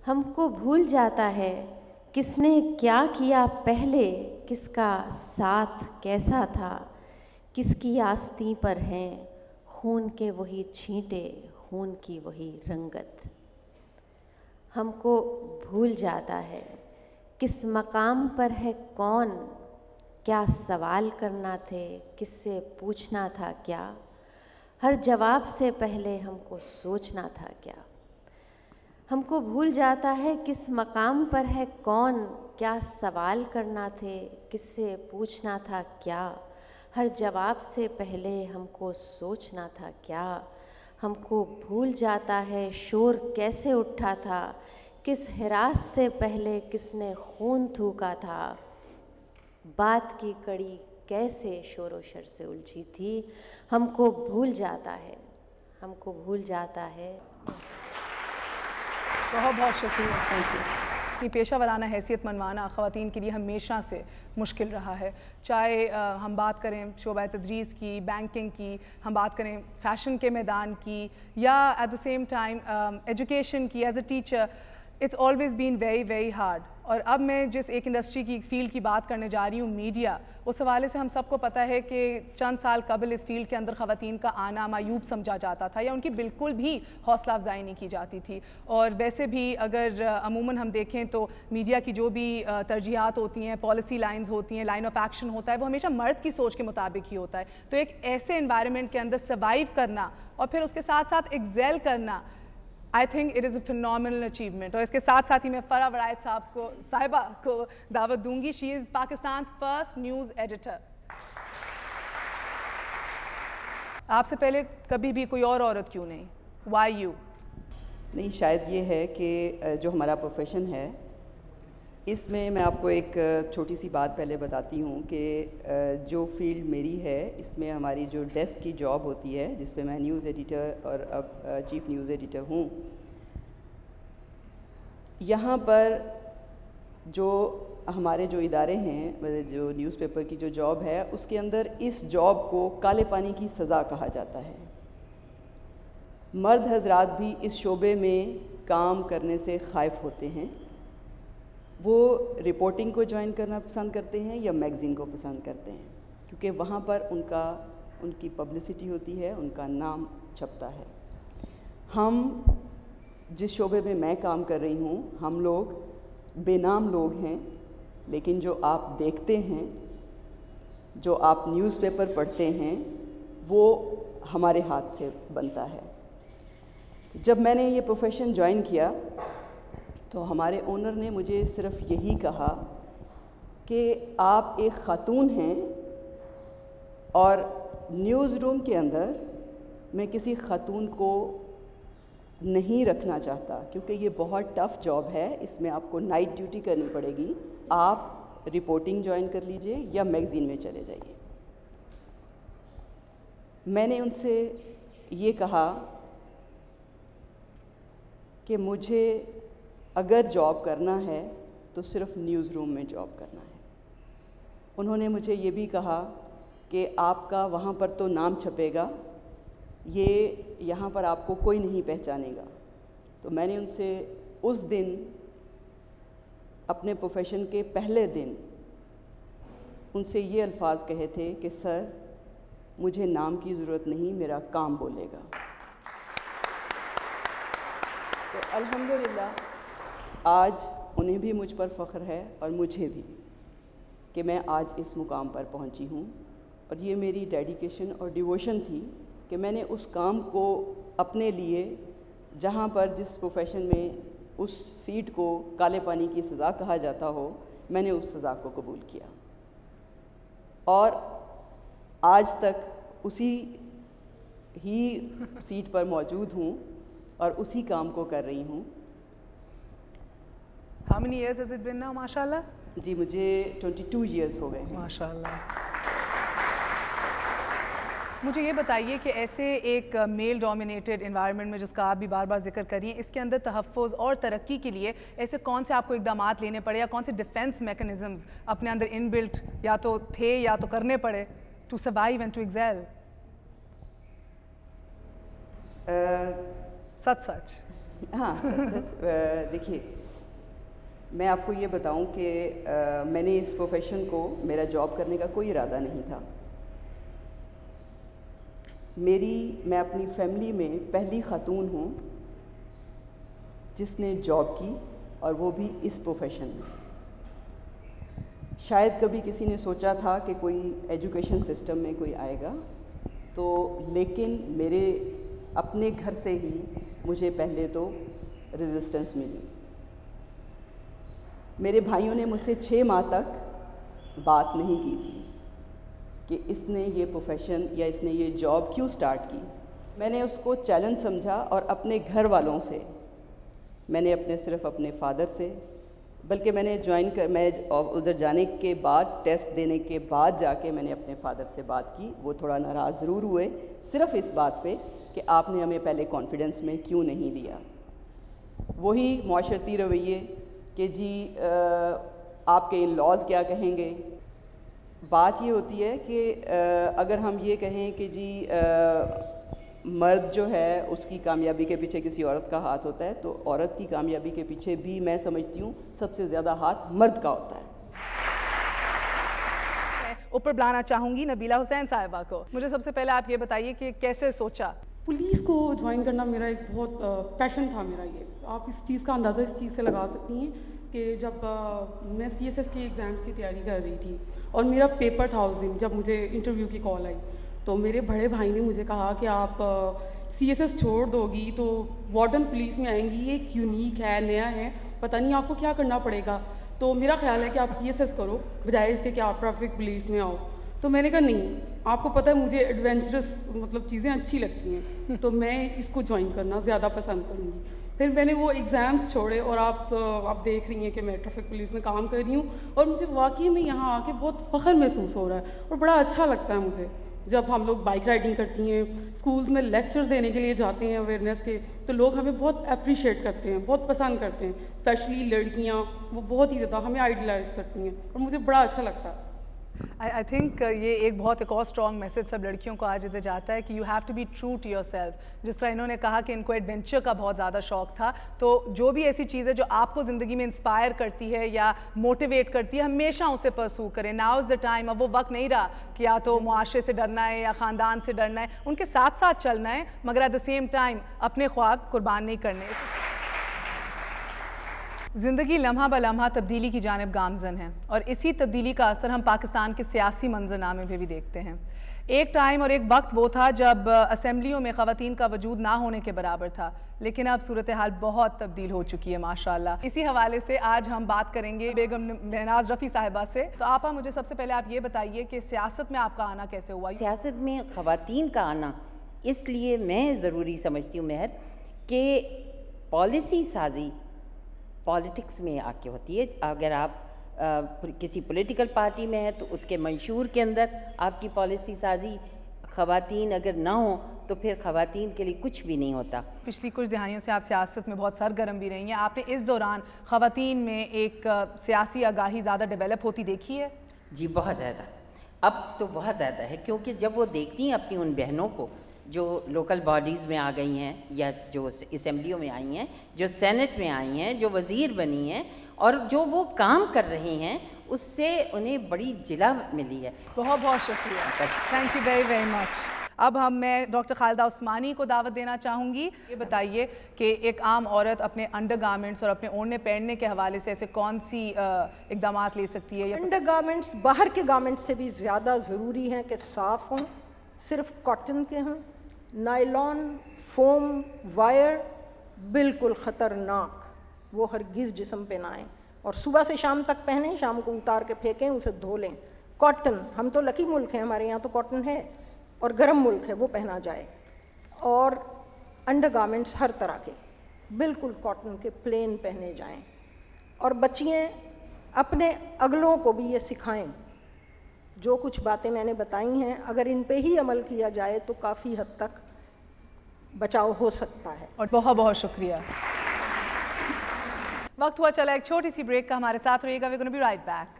ہم کو بھول جاتا ہے کس نے کیا کیا پہلے، کس کا ساتھ کیسا تھا، کس کی آستین پر ہیں خون کے وہی چھینٹے، خون کی وہی رنگت۔ ہم کو بھول جاتا ہے کس مقام پر ہے کون، کیا سوال کرنا تھے، کس سے پوچھنا تھا کیا، ہر جواب سے پہلے ہم کو سوچنا تھا کیا۔ ہم کو بھول جاتا ہے کس مقام پر ہے کون، کیا سوال کرنا تھے، کس سے پوچھنا تھا کیا، ہر جواب سے پہلے ہم کو سوچنا تھا کیا۔ ہم کو بھول جاتا ہے شور کیسے اٹھا تھا، کس ہراس سے پہلے کس نے خون تھوکا تھا، بات کی کڑی کیسے شور و شر سے الجھی تھی۔ ہم کو بھول جاتا ہے، ہم کو بھول جاتا ہے۔ بہت بہت شکریہ، تھینک یو۔ اپنی پیشہ ورانہ حیثیت منوانا خواتین کے لیے ہمیشہ سے مشکل رہا ہے، چاہے ہم بات کریں شعبہ تدریس کی، بینکنگ کی، ہم بات کریں فیشن کے میدان کی، یا at the same time education کی۔ As a teacher it's always been very very hard. اور اب میں جس ایک انڈسٹری کی فیلڈ کی بات کرنے جا رہی ہوں، میڈیا، اس حوالے سے ہم سب کو پتہ ہے کہ چند سال قبل اس فیلڈ کے اندر خواتین کا آنا معیوب سمجھا جاتا تھا، یا ان کی بالکل بھی حوصلہ افزائی نہیں کی جاتی تھی۔ اور ویسے بھی اگر عموماً ہم دیکھیں تو میڈیا کی جو بھی ترجیحات ہوتی ہیں، پالیسی لائنز ہوتی ہیں، لائن آف ایکشن ہوتا ہے، وہ ہمیشہ مرد کی سوچ کے مطابق ہی ہوتا ہے۔ تو ایک ایسے انوائرمنٹ کے اندر سروائیو کرنا اور پھر اس کے ساتھ ساتھ ایکزیل کرنا، I think it is a phenomenal achievement۔ اور اس کے ساتھ ساتھ ہی میں فرح وڑائچ صاحبہ کو دعوت دوں گی۔ She is Pakistan's first news editor۔ آپ سے پہلے کبھی بھی کوئی اور عورت کیوں نہیں؟ Why you؟ نہیں، شاید یہ ہے کہ جو ہمارا پروفیشن ہے اس میں میں آپ کو ایک چھوٹی سی بات پہلے بتاتی ہوں کہ جو فیلڈ میری ہے اس میں ہماری جو ڈیسک کی جاب ہوتی ہے، جس پہ میں نیوز ایڈیٹر اور اب چیف نیوز ایڈیٹر ہوں، یہاں پر جو ہمارے جو ادارے ہیں، جو نیوز پیپر کی جو جاب ہے، اس کے اندر اس جاب کو کالے پانی کی سزا کہا جاتا ہے۔ مرد حضرات بھی اس شعبے میں کام کرنے سے خائف ہوتے ہیں، وہ رپورٹنگ کو جوائن کرنا پسند کرتے ہیں یا میگزین کو پسند کرتے ہیں، کیونکہ وہاں پر ان کی پبلسٹی ہوتی ہے، ان کا نام چھپتا ہے۔ ہم جس شعبے میں میں کام کر رہی ہوں، ہم لوگ بے نام لوگ ہیں، لیکن جو آپ دیکھتے ہیں، جو آپ نیوز پیپر پڑھتے ہیں، وہ ہمارے ہاتھ سے بنتا ہے۔ جب میں نے یہ پروفیشن جوائن کیا تو ہمارے اونر نے مجھے صرف یہی کہا کہ آپ ایک خاتون ہیں اور نیوز روم کے اندر میں کسی خاتون کو نہیں رکھنا چاہتا، کیونکہ یہ بہت ٹف جاب ہے، اس میں آپ کو نائٹ ڈیوٹی کرنی پڑے گی، آپ رپورٹنگ جوائن کر لیجئے یا میگزین میں چلے جائیے۔ میں نے ان سے یہ کہا کہ مجھے اگر جاب کرنا ہے تو صرف نیوز روم میں جاب کرنا ہے۔ انہوں نے مجھے یہ بھی کہا کہ آپ کا وہاں پر تو نام چھپے گا، یہاں پر آپ کو کوئی نہیں پہچانے گا۔ تو میں نے ان سے اس دن، اپنے پروفیشن کے پہلے دن، ان سے یہ الفاظ کہے تھے کہ سر، مجھے نام کی ضرورت نہیں، میرا کام بولے گا۔ تو الحمدللہ آج انہیں بھی مجھ پر فخر ہے اور مجھے بھی کہ میں آج اس مقام پر پہنچی ہوں، اور یہ میری ڈیڈیکیشن اور ڈیووشن تھی کہ میں نے اس کام کو اپنے لیے، جہاں پر جس پروفیشن میں اس سیٹ کو کالے پانی کی سزا کہا جاتا ہو، میں نے اس سزا کو قبول کیا اور آج تک اسی ہی سیٹ پر موجود ہوں اور اسی کام کو کر رہی ہوں۔ How many years has it been now, ماشاءاللہ؟ جی مجھے 22 years ہو گئے ہیں۔ ماشاءاللہ۔ مجھے یہ بتائیے کہ ایسے ایک میل ڈومینیٹڈ انوائرمنٹ میں، جس کا آپ بھی بار بار ذکر کر رہی ہیں، اس کے اندر تحفظ اور ترقی کے لیے ایسے کون سے آپ کو اقدامات لینے پڑے، یا کون سے ڈیفینس میکنزمز اپنے اندر ان بلٹ یا تو تھے یا تو کرنے پڑے to survive and to excel? سچ ہاں دیکھیے میں آپ کو یہ بتاؤں کہ میں نے اس پروفیشن کو میرا جاب کرنے کا کوئی ارادہ نہیں تھا. میں اپنی فیملی میں پہلی خاتون ہوں جس نے جاب کی اور وہ بھی اس پروفیشن میں. شاید کبھی کسی نے سوچا تھا کہ کوئی ایجوکیشن سسٹم میں کوئی آئے گا تو، لیکن میرے اپنے گھر سے ہی مجھے پہلے تو ریزسٹنس ملی. میرے بھائیوں نے مجھ سے 6 ماہ تک بات نہیں کی تھی کہ اس نے یہ پروفیشن یا اس نے یہ جاب کیوں سٹارٹ کی. میں نے اس کو چیلنج سمجھا اور اپنے گھر والوں سے، میں نے صرف اپنے فادر سے، بلکہ میں نے میں ادھر جانے کے بعد ٹیسٹ دینے کے بعد جا کے میں نے اپنے فادر سے بات کی. وہ تھوڑا ناراض ضرور ہوئے صرف اس بات پہ کہ آپ نے ہمیں پہلے کانفیڈنس میں کیوں نہیں لیا. وہی معاشرتی رویے کہ جی آپ کے ان لاز کیا کہیں گے. بات یہ ہوتی ہے کہ اگر ہم یہ کہیں کہ جی مرد جو ہے اس کی کامیابی کے پیچھے کسی عورت کا ہاتھ ہوتا ہے، تو عورت کی کامیابی کے پیچھے بھی میں سمجھتی ہوں سب سے زیادہ ہاتھ مرد کا ہوتا ہے. اوپر بلانا چاہوں گی نبیلہ حسین صاحبہ کو. مجھے سب سے پہلے آپ یہ بتائیے کہ کیسے سوچا؟ پولیس کو جوائن کرنا میرا ایک بہت پیشن تھا میرا. یہ آپ اس چیز کا اندازہ اس چیز سے لگا سکتی ہیں کہ جب میں CSS کے ایگزامس کی تیاری کر رہی تھی اور میرا پیپر تھا اس دن، جب مجھے انٹرویو کی کال آئی تو میرے بڑے بھائی نے مجھے کہا کہ آپ CSS چھوڑ دو گی تو وارڈن پولیس میں آئیں گی، یہ ایک یونیک ہے، نیا ہے، پتہ نہیں آپ کو کیا کرنا پڑے گا، تو میرا خیال ہے کہ آپ CSS کرو بجائے اس کے کہ آپ ٹریفک پولیس میں آؤ. تو میں نے کہا نہیں، آپ کو پتہ ہے مجھے ایڈونچرس چیزیں اچھی لگتی ہیں تو میں اس کو جوائن کرنا زیادہ پسند کروں گی. پھر میں نے وہ ایگزامس چھوڑے اور آپ دیکھ رہی ہیں کہ میں ٹریفک پولیس میں کام کر رہی ہوں اور مجھے واقعی میں یہاں آ کے بہت فخر محسوس ہو رہا ہے اور بڑا اچھا لگتا ہے مجھے. جب ہم لوگ بائک رائڈنگ کرتی ہیں، اسکولز میں لیکچرز دینے کے لیے جاتے ہیں اویئرنیس کے، تو لوگ ہمیں بہت اپریشیٹ کرتے ہیں، بہت پسند کرتے ہیں، اسپیشلی لڑکیاں وہ بہت ہی زیادہ ہمیں آئیڈیلائز کرتی ہیں اور مجھے بڑا اچھا لگتا ہے. آئی تھنک یہ ایک بہت ایک اور اسٹرانگ میسج سب لڑکیوں کو آج دیتے جاتا ہے کہ you have to be true to yourself. جس طرح انہوں نے کہا کہ ان کو ایڈونچر کا بہت زیادہ شوق تھا، تو جو بھی ایسی چیز ہے جو آپ کو زندگی میں انسپائر کرتی ہے یا موٹیویٹ کرتی ہے، ہمیشہ اسے پرسو کریں. Now is the time. اب وہ وقت نہیں رہا کہ یا تو معاشرے سے ڈرنا ہے یا خاندان سے ڈرنا ہے، ان کے ساتھ ساتھ چلنا ہے مگر ایٹ دا سیم ٹائم اپنے خواب قربان نہیں کرنے. زندگی لمحہ بہ لمحہ تبدیلی کی جانب گامزن ہے اور اسی تبدیلی کا اثر ہم پاکستان کے سیاسی منظرنامے میں بھی دیکھتے ہیں. ایک ٹائم اور ایک وقت وہ تھا جب اسمبلیوں میں خواتین کا وجود نہ ہونے کے برابر تھا، لیکن اب صورتحال بہت تبدیل ہو چکی ہے ماشاءاللہ. اسی حوالے سے آج ہم بات کریں گے بیگم مہناز رفیع صاحبہ سے. تو آپا مجھے سب سے پہلے آپ یہ بتائیے کہ سیاست میں آپ کا آنا کیسے ہوا؟ سیاست میں خواتین کا آنا اس لیے میں ضروری سمجھتی ہوں مہر کہ پالیسی سازی پالیٹکس میں آ کے ہوتی ہے. اگر آپ کسی پولیٹیکل پارٹی میں ہیں تو اس کے منشور کے اندر آپ کی پالیسی سازی خواتین اگر نہ ہوں تو پھر خواتین کے لیے کچھ بھی نہیں ہوتا. پچھلی کچھ دہائیوں سے آپ سیاست میں بہت سرگرم بھی رہی ہیں. آپ نے اس دوران خواتین میں ایک سیاسی آگاہی زیادہ ڈیولپ ہوتی دیکھی ہے؟ جی بہت زیادہ. اب تو بہت زیادہ ہے، کیونکہ جب وہ دیکھتی ہیں اپنی ان بہنوں کو جو لوکل باڈیز میں آ گئی ہیں یا جو اسمبلیوں میں آئی ہیں، جو سینٹ میں آئی ہیں، جو وزیر بنی ہیں اور جو وہ کام کر رہی ہیں، اس سے انہیں بڑی جلا ملی ہے. بہت بہت شکریہ. Thank you very very much. اب میں ڈاکٹر خالدہ عثمانی کو دعوت دینا چاہوں گی. یہ بتائیے کہ ایک عام عورت اپنے انڈر گارمنٹس اور اپنے اوڑھنے پہننے کے حوالے سے ایسے کون سی اقدامات لے سکتی ہے؟ انڈر گارمنٹس باہر کے گارمنٹس سے بھی زیادہ ضروری ہیں کہ صاف ہوں، صرف کاٹن کے ہوں. نائلون، فوم، وائر بالکل خطرناک، وہ ہرگز جسم پہ نہ آئیں اور صبح سے شام تک پہنیں، شام کو اتار کے پھینکیں، اسے دھو لیں. کاٹن، ہم تو لکی ملک ہیں، ہمارے یہاں تو کاٹن ہے اور گرم ملک ہے، وہ پہنا جائے. اور انڈر گارمنٹس ہر طرح کے بالکل کاٹن کے پلین پہنے جائیں. اور بچیاں اپنے اگلوں کو بھی یہ سکھائیں. جو کچھ باتیں میں نے بتائی ہیں اگر ان پہ ہی عمل کیا جائے تو کافی حد تک بچاؤ ہو سکتا ہے. اور بہت بہت شکریہ. وقت ہوا چلا ایک چھوٹی سی بریک کا. ہمارے ساتھ رہیے گا. وی گونا بی رائٹ بیک.